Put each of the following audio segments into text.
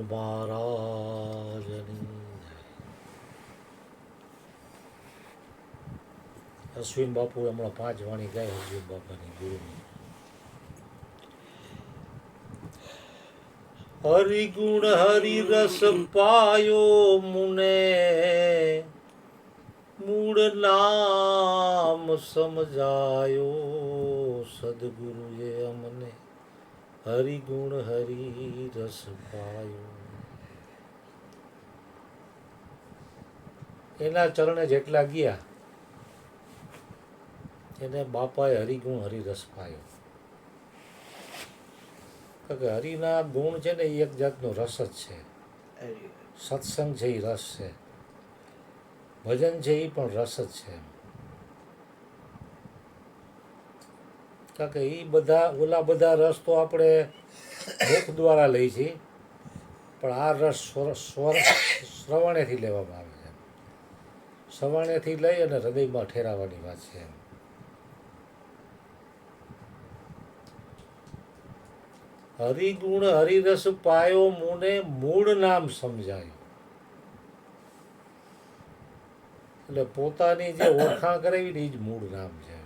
મહારાજની અશ્વિન બાપુ હમણાં 5 વાણી ગાય અશ્વિન બાપાની ગુરુની. હરિગુણ હરિરસ પાયો મુને મૂળ નામ સમજાયો સદગુરુએ અમને હરિગુણ હરિરસ પાયો. એના ચરણે જેટલા ગયા એને બાપાએ હરિગુણ હરિરસ પાયો. કારણ કે હરિના ગુણ છે ને એ એક જાતનો રસ જ છે. સત્સંગ છે એ રસ છે, ભજન છે એ પણ રસ જ છે. કારણ કે એ બધા ઓલા બધા રસ તો આપણે મુખ દ્વારા લઈ છીએ, પણ આ રસ શ્રવણેથી લેવામાં આવે છે. શ્રવણેથી લઈ અને હૃદયમાં ઠેરાવવાની વાત છે. હરિગુણ હરિરસ પાયો મુને મૂળ નામ સમજાયું. એટલે પોતાની જે ઓળખાણ કરાવી ને એ જ મૂળ નામ છે.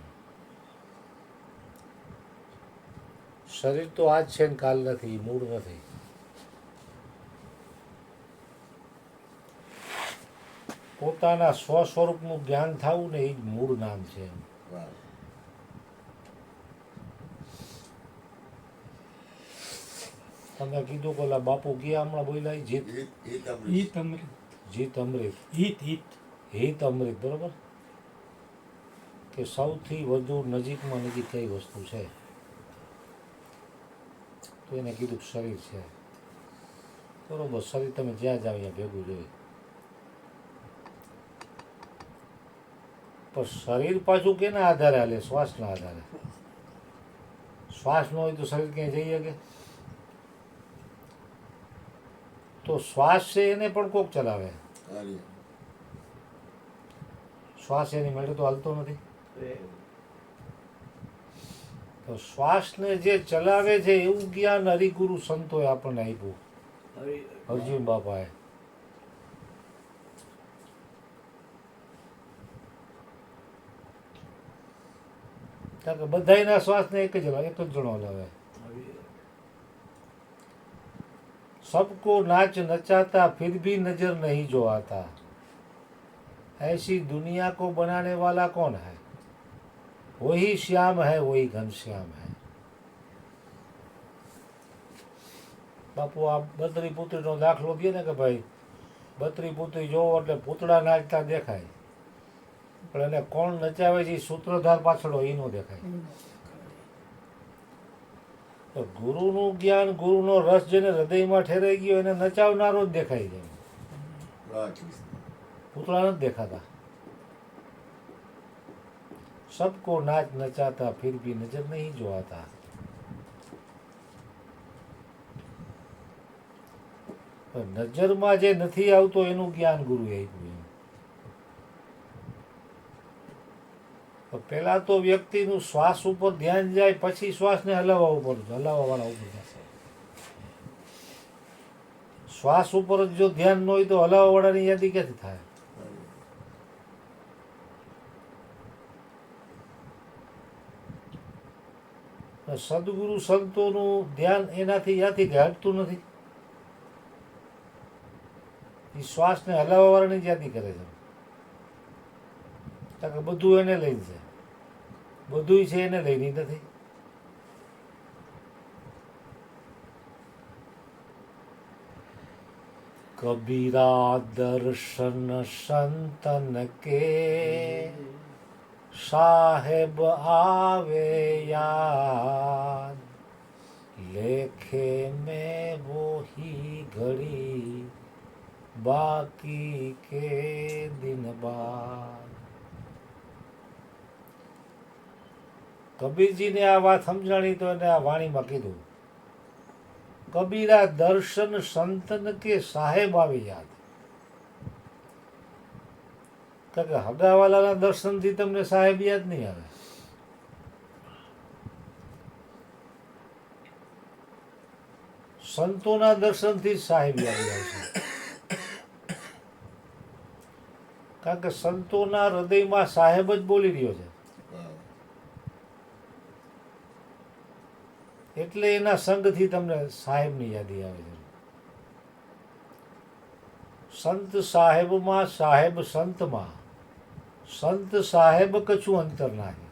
શરીર તો આજ છે ને કાલ નથી, મૂળ નથી. પોતાના સ્વ સ્વરૂપનું જ્ઞાન થવું ને એ જ મૂળ નામ છે. તમે કીધું કે ઓલા બાપુ ક્યાં હમણાં બોલ્યા જીત અમૃત, જીત અમૃત, હિત અમૃત, બરોબર. કે સૌથી વધુ નજીકમાં નજીક કઈ વસ્તુ છે તો એને કીધું શરીર છે. બરોબર, શરીર તમે જ્યાં જાવ ત્યાં ભેગું જોઈએ, પણ શરીર પાછું કેના આધારે હાલે? શ્વાસના આધારે. શ્વાસ ન હોય તો શરીર ક્યાંય જઈ શકે? તો શ્વાસ છે એને પણ કોક ચલાવે. શ્વાસ એની મેળે તો હાલતો નથી. તો શ્વાસને જે ચલાવે છે એવું જ્ઞાન હરિગુરુ સંતોએ આપણને આપ્યું, અર્જુન બાપાએ. કારણ કે બધાના શ્વાસને એક જ જણો હલાવે. सबको नाच नचाता फिर भी नजर नहीं जो आता, ऐसी दुनिया को बनाने वाला कौन है? वही श्याम है, वही घनश्याम है. બાપુ આ બત્રી પુત્રીનો દાખલો દે ને કે ભાઈ બત્રી પુત્રી જોવો એટલે પૂતળા નાચતા દેખાય, પણ એને કોણ નચાવે છે સૂત્રધાર પાછળ એ ન દેખાય. તો ગુરુનું જ્ઞાન, ગુરુનો રસ જેને હૃદયમાં ઠેરાઈ ગયો એને નચાવનારો જ દેખાય છે, પૂતળા નથી દેખાતા. સબકો નાચ નચાતા ફિર ભી નજર નહીં જો આતા. નજરમાં જે નથી આવતો એનું જ્ઞાન ગુરુએ આપ્યું. પેલા તો વ્યક્તિનું શ્વાસ ઉપર ધ્યાન જાય, પછી શ્વાસને હલાવવા ઉપર, હલાવવાવાળા ઉપર જશે. શ્વાસ ઉપર જ જો ધ્યાન ન હોય તો હલાવવાવાળાની યાદી ક્યાંથી થાય? સદગુરુ સંતોનું ધ્યાન એનાથી યાથી ઘટતું નથી. એ શ્વાસને હલાવવાવાળાની યાદી કરે છે. કારણ કે બધું એને લઈને છે, બધું છે એને લઈને નથી. કબીરા દર્શન સંતન કે સાહેબ આવે યાદ, લેખે મેં વોહી ઘડી બાકી કે દિન બાદ. કબીરજીને આ વાત સમજાણી તો એને આ વાણીમાં કીધું, કબીરા દર્શન સંતન કે સાહેબ આવી યાદ. કારણ કે હગાવાલાના દર્શનથી તમને સાહેબ યાદ નહીં આવે. સંતોના દર્શનથી જ સાહેબ યાદ આવશે. કારણ કે સંતોના હૃદયમાં સાહેબ જ બોલી રહ્યો છે, એટલે એના સંગથી તમને સાહેબની યાદી આવે છે. સંત સાહેબમાં, સાહેબ સંતમાં, સંત સાહેબ કછું અંતર નાહી.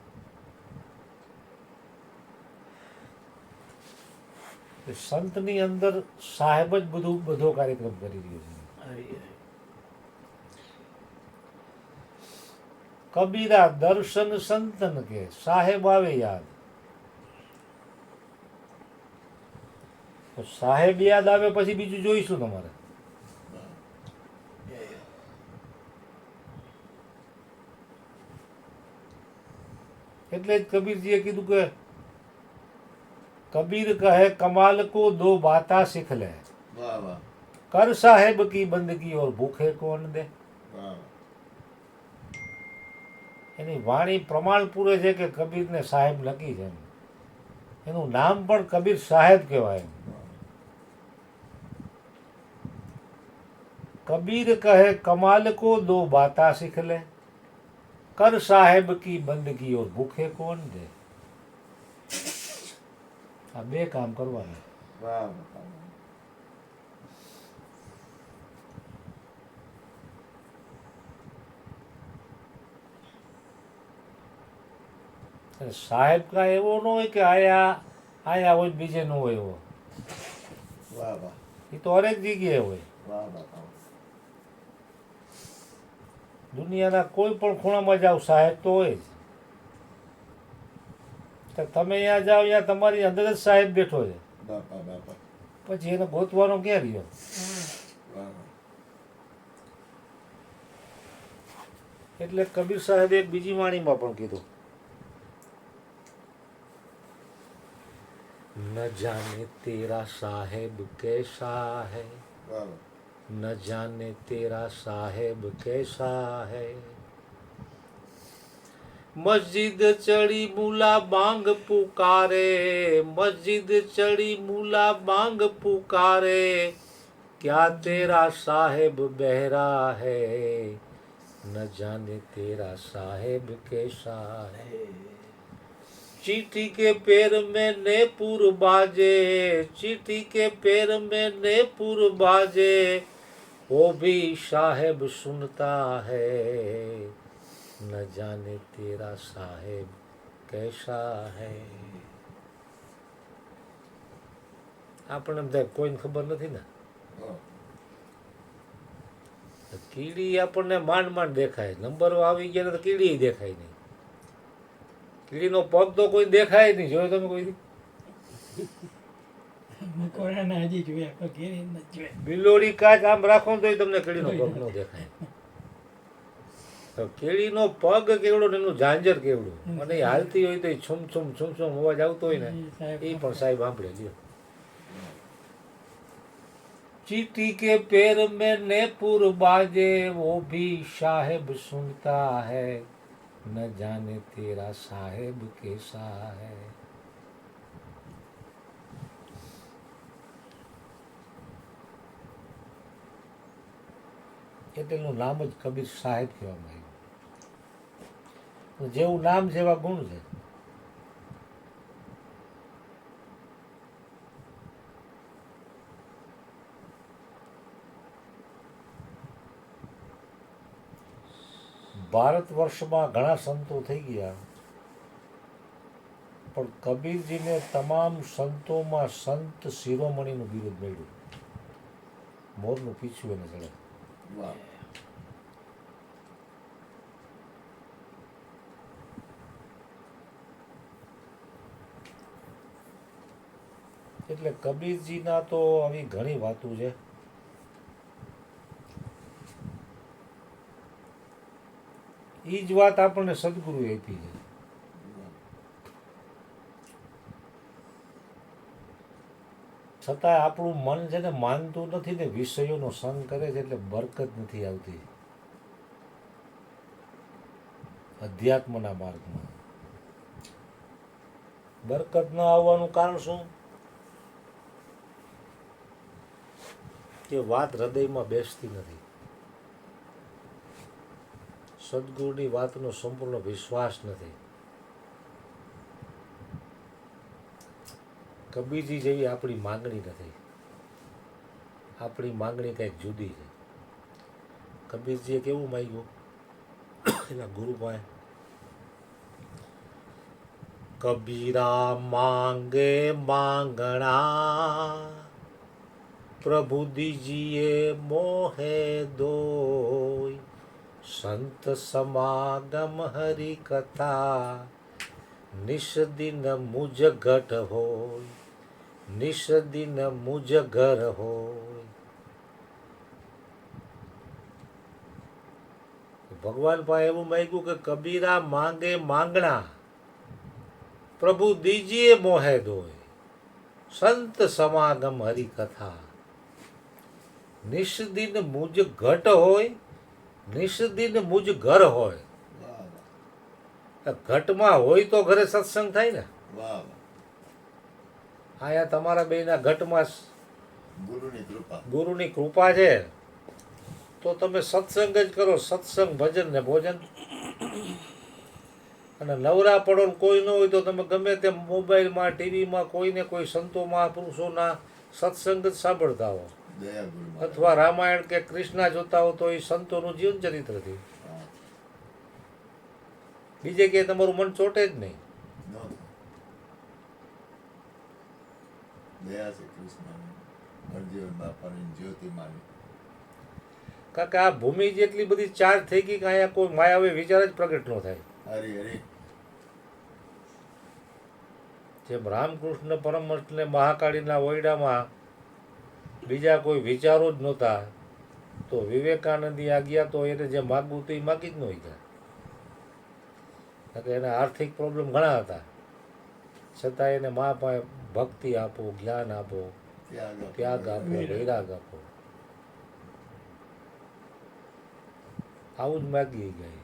સંતની અંદર સાહેબ જ બધો કાર્યક્રમ કરી રહ્યો છે. કબીરા દર્શન સંતન કે સાહેબ આવે યાદ. તો સાહેબ યાદ આવે પછી બીજું જોઈશું તમારે. એટલે જ કબીરજીએ કીધું કે कबीर कहे कमाल को दो बाता सीख ले, कर साहेब की बंदगी और भूखे कौन दे. એની વાણી પ્રમાણ પૂરે છે કે કબીરને સાહેબ લખી છે. એનું નામ પણ કબીર સાહેબ કહેવાય. કબીર કહે કમાલ को दो बाता सीख ले, कर साहेब की बंदगी और भूखे कौन दे. આ બે કામ કરવાના. સાહેબ કાંઈ એવો ન હોય કે આયા હોય બીજે ન હોય એવો. એ તો હરેક જગ્યાએ હોય. દુનિયાના કોઈ પણ ખૂણામાં જાઓ સાહેબ તો હોય જ. તમે અહીંયા જાઓ ત્યાં તમારી અંદર જ સાહેબ બેઠો છે. પછી એને ગોતવાનો ક્યાં રહ્યો. એટલે કબીર સાહેબે એક બીજી વાણીમાં પણ કીધું, ન જાને તેરા સાહેબ कैसा है, न जाने तेरा साहेब कैसा है. मस्जिद चढ़ी मूला बांग पुकारे, मस्जिद चढ़ी मूला बांग पुकारे, क्या तेरा साहेब बहरा है, न जाने तेरा साहेब कैसा है. चींटी के पैर में नेपुर बाजे, चींटी के पैर में नेपुर बाजे, वो भी साहेब सुनता है, न जाने तेरा साहेब कैसा है. આપણે એમ થાય કોઈને ખબર નથી ને. કીડી આપણને માંડ માંડ દેખાય, નંબર આવી ગયા તો કીડી દેખાય નહીં. કીડીનો પગ તો કોઈ દેખાય નહીં. જોયો તમે કોઈ? બિલોડી કાચ આમ રાખો તો તમને કીડીનો પગ ન દેખાય. કીડીનો પગ કેવડો, એનું ઝાંઝર કેવડું, અને હાલતી હોય તો છૂમ છૂમ છૂમ છૂમ અવાજ આવતો હોય ને, એ પણ સાહેબ સાંભળે લ્યો. चींटी के पैर में नेपुर बाजे, वो भी साहेब सुनता है, न जाने तेरा साहेब कैसा है. એટલેનું નામ જ કબીર સાહેબ કહેવામાં આવ્યું. જેવું નામ છે એવા ગુણ છે. ભારત વર્ષમાં ઘણા સંતો થઈ ગયા, પણ કબીરજીને તમામ સંતોમાં સંત શિરોમણીનું બિરુદ મળ્યું. મોરનું પીછું એને ચડે. એટલે કબીરજીના તો આવી ઘણી વાતો છે. એ જ વાત આપણને સદગુરુએ આપી છે. છતાં આપણું મન છે ને માનતું નથી ને, વિષયોનો સંગ કરે છે, એટલે બરકત નથી આવતી અધ્યાત્મના માર્ગમાં. બરકત ન આવવાનું કારણ શું? કે વાત હૃદયમાં બેસતી નથી. સદગુરુની વાતનો સંપૂર્ણ વિશ્વાસ નથી. કબીરજી જેવી આપણી માંગણી નથી. આપણી માંગણી કંઈક જુદી છે. કબીરજીએ કેવું માંગ્યું એના ગુરુ પાસે? કબીરા માંગે માંગણા, પ્રભુ દીજીએ મોહે દોય. સંત સમાગમ હરિ કથા, નિશ દિન મુજ ઘટ હોય, નિશ દિન મુજ ઘર હોય. ભગવાન પાસે એવું માંગ્યું કે કબીરા માંગે માંગણા, પ્રભુ દીજીએ મોહે દોય. સંત સમાગમ હરિ કથા, નિશ દિન મુજ ઘટ હોય, નિશ દિન મુજ ઘર હોય. ઘટમાં હોય તો ઘરે સત્સંગ થાય ને. અહીંયા તમારા બેના ઘટમાં ગુરુની કૃપા છે તો તમે સત્સંગ જ કરો. સત્સંગ, ભજન ને ભોજન. અને નવરા પડો ને કોઈ ન હોય તો તમે ગમે તેમ મોબાઈલમાં, ટીવીમાં કોઈને કોઈ સંતો મહાપુરુષોના સત્સંગ જ સાંભળતા હો, અથવા રામાયણ કે કૃષ્ણા જોતા હો તો એ સંતોનું જીવન ચરિત્રથી. બીજે ક્યાંય તમારું મન ચોટે જ નહીં. કારણ કે આ ભૂમિ જેટલી બધી ચાર્જ થઈ ગઈ કે અહીંયા કોઈ માયાવી વિચાર જ પ્રગટ ન થાય. જેમ રામકૃષ્ણ પરમહંસને મહાકાળીના ઓયડામાં બીજા કોઈ વિચારો જ નહોતા, તો વિવેકાનંદની આજ્ઞા તો એને જે માગવું હતું એ માગી જ ન ગયા. કારણ કે એના આર્થિક પ્રોબ્લેમ ઘણા હતા, છતાં એને મા પાસે ભક્તિ આપો, જ્ઞાન આપો, ત્યાગ આપો, વૈરાગ આપો, આવું જ માગી ગયા.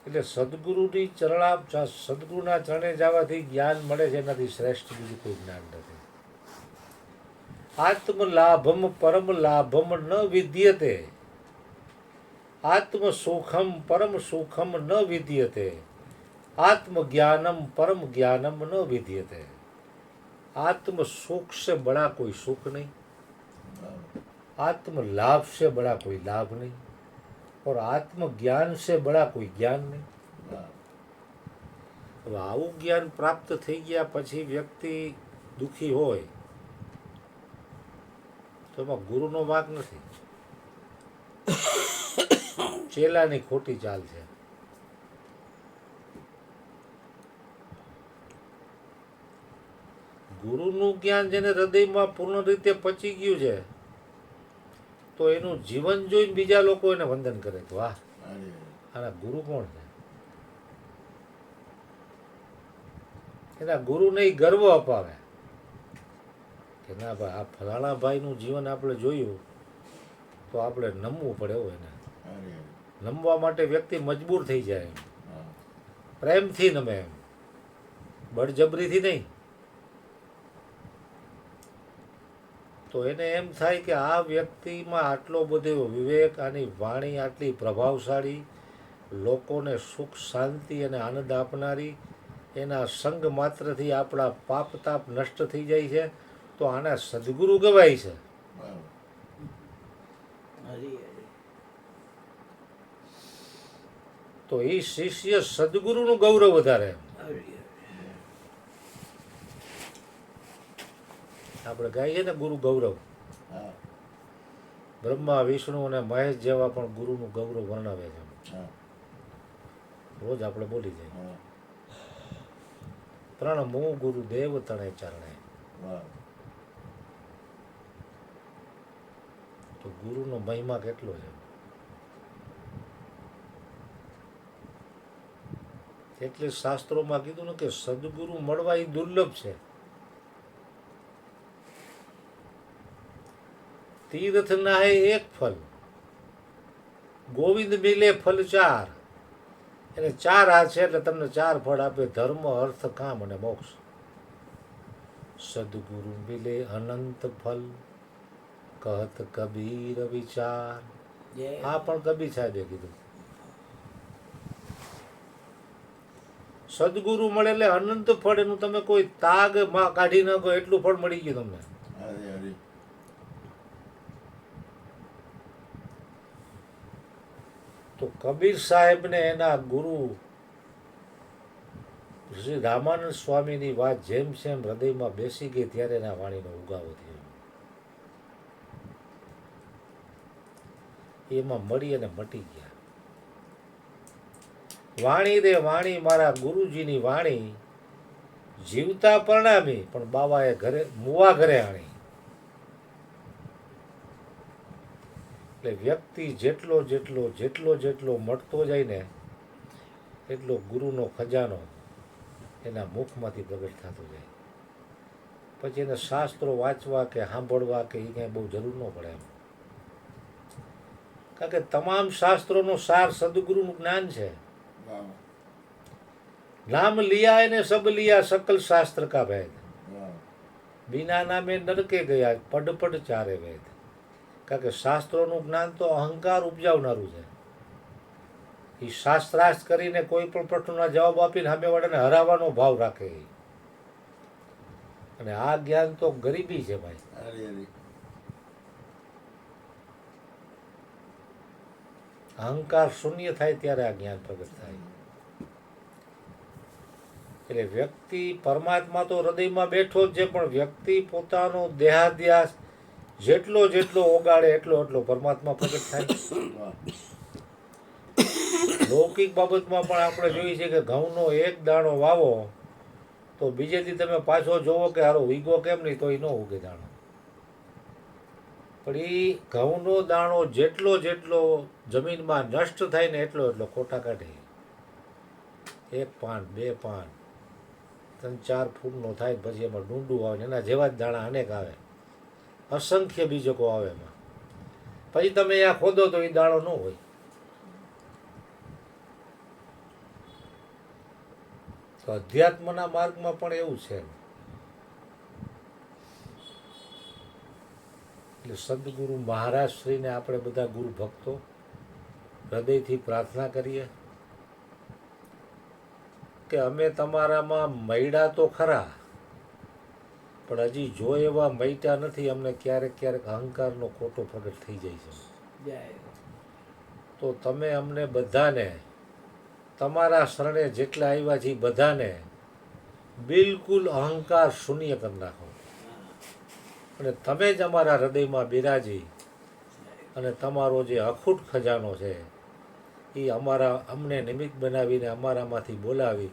એટલે સદગુરુના ચરણે જવાથી જ્ઞાન મળે છે, એનાથી શ્રેષ્ઠ બીજું કોઈ જ્ઞાન નથી. આત્મલાભમ પરમ લાભમ ન વિદ્યતે, આત્મ સુખમ પરમ સુખમ ન વિદ્યતે, आत्मज्ञानम परम ज्ञानम न विद्यते. आत्म सुख से बड़ा कोई सुख नहीं, आत्म लाभ से बड़ा कोई लाभ नहीं, और आत्म ज्ञान से बड़ा कोई ज्ञान नहीं. હવે આવું જ્ઞાન પ્રાપ્ત થઈ ગયા પછી વ્યક્તિ દુઃખી હોય તો એમાં ગુરુનો વાંક નથી, ચેલાની ખોટી ચાલ છે. ગુરુનું જ્ઞાન જેને હૃદયમાં પૂર્ણ રીતે પચી ગયું છે તો એનું જીવન જોઈને બીજા લોકો એને વંદન કરે કે વાહ, આના ગુરુ કોણ છે. એના ગુરુને ગર્વ અપાવે કે ના ભાઈ, આ ફલાણા ભાઈનું જીવન આપણે જોયું તો આપણે નમવું પડે. એવું એને નમવા માટે વ્યક્તિ મજબૂર થઈ જાય, પ્રેમથી નમે, એમ બળજબરીથી નહીં. તો એને એમ થાય કે આ વ્યક્તિમાં આટલો બધો વિવેક, આની વાણી આટલી પ્રભાવશાળી, લોકોને સુખ શાંતિ અને આનંદ આપનારી, એના સંગ માત્રથી આપણા પાપ તાપ નષ્ટ થઈ જાય છે, તો આના સદગુરુ કહેવાય છે. તો એ શિષ્ય સદગુરુનું ગૌરવ વધારે. આપણે ગાઈએ ને ગુરુ ગૌરવ, બ્રહ્મા વિષ્ણુ અને મહેશ જેવા પણ ગુરુનું ગૌરવ વર્ણવે છે. રોજ આપણે બોલી જાય, પ્રણમો ગુરુદેવ તણે ચરણે. તો ગુરુનો મહિમા કેટલો છે. એટલે શાસ્ત્રોમાં કીધું ને કે સદગુરુ મળવા એ દુર્લભ છે. તીર્થ નાહે એક ફલ, ગોવિંદ મિલે ફલ ચાર, એને ચાર હાથ છે એટલે તમને ચાર ફળ આપે: ધર્મ, અર્થ, કામ અને મોક્ષ. સદગુરુ મિલે અનંત ફલ, કહત કબીર વિચાર. આ પણ કબીર સાહેબે કીધું. સદગુરુ મળે એટલે અનંત ફળ, એનું તમે કોઈ તાગ માં કાઢી નાખો એટલું ફળ મળી ગયું તમને. તો કબીર સાહેબને એના ગુરુ શ્રી રામાનંદ સ્વામીની વાત જેમ જેમ હૃદયમાં બેસી ગઈ ત્યારે એના વાણીનો ઉગાવો થયો. એમાં મળી અને મટી ગયા. વાણી રે વાણી મારા ગુરુજીની વાણી, જીવતા પરણામી પણ બાવાએ ઘરે મુવા ઘરે આણી. એટલે વ્યક્તિ જેટલો જેટલો જેટલો જેટલો મળતો જાય ને એટલો ગુરુનો ખજાનો એના મુખમાંથી પ્રગટ થતો જાય. પછી એને શાસ્ત્રો વાંચવા કે સાંભળવા કે એ કાંઈ બહુ જરૂર ન પડે એમ. કારણ કે તમામ શાસ્ત્રોનો સાર સદગુરુનું જ્ઞાન છે. નામ લિયા એને સબ લિયા સકલ શાસ્ત્ર કા ભેદ, બિના નામે નરકે ગયા પડ પડ ચારે વેદ. કારણ કે શાસ્ત્રોનું જ્ઞાન તો અહંકાર ઉપજાવનારું છે. એ શાસ્ત્રાર્થ કરીને કોઈ પણ પ્રશ્નના જવાબ આપીને સામેવાળાને હરાવવાનો ભાવ રાખે. અને આ જ્ઞાન તો ગરીબી છે ભાઈ. અહંકાર શૂન્ય થાય ત્યારે આ જ્ઞાન પ્રગટ થાય. એટલે વ્યક્તિ, પરમાત્મા તો હૃદયમાં બેઠો જ છે, પણ વ્યક્તિ પોતાનો દેહાધ્યાસ જેટલો જેટલો ઓગાળે એટલો એટલો પરમાત્મા પ્રગટ થાય. લૌકિક બાબતમાં પણ આપણે જોઈએ છીએ કે ઘઉંનો એક દાણો વાવો તો બીજે દી તમે પાછો જોવો કે હારો ઉગ્યો કેમ નહીં, તો એ ન ઉગે દાણો. પણ એ ઘઉંનો દાણો જેટલો જેટલો જમીનમાં નષ્ટ થાય ને એટલો એટલો ખોટા કાઢે. એક પાન, બે પાન, 3-4 ફૂટનો થાય પછી એમાં ડુંડું આવે, એના જેવા જ દાણા અનેક આવે, અસંખ્ય બીજકો આવે એમાં. પછી તમે અહીંયા ખોદો તો એ દાણો ન હોય. તો અધ્યાત્મના માર્ગમાં પણ એવું છે. એટલે સદગુરુ મહારાજ શ્રીને આપણે બધા ગુરુ ભક્તો હૃદયથી પ્રાર્થના કરીએ કે અમે તમારામાં મૈડા તો ખરા, પણ હજી જો એવા મૈટા નથી. અમને ક્યારેક ક્યારેક અહંકારનો ખોટો પ્રગટ થઈ જાય છે. તો તમે અમને બધાને તમારા શરણે જેટલા આવ્યા છે બધાને બિલકુલ અહંકાર શૂન્ય કરી નાખો. અને તમે જ અમારા હૃદયમાં બિરાજી અને તમારો જે અખૂટ ખજાનો છે એ અમને નિમિત્ત બનાવીને અમારામાંથી બોલાવી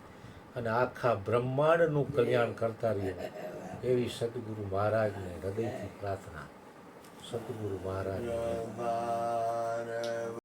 અને આખા બ્રહ્માંડનું કલ્યાણ કરતા રહ્યો, એવી સદગુરુ મહારાજને હૃદયથી પ્રાર્થના. સદગુરુ મહારાજ.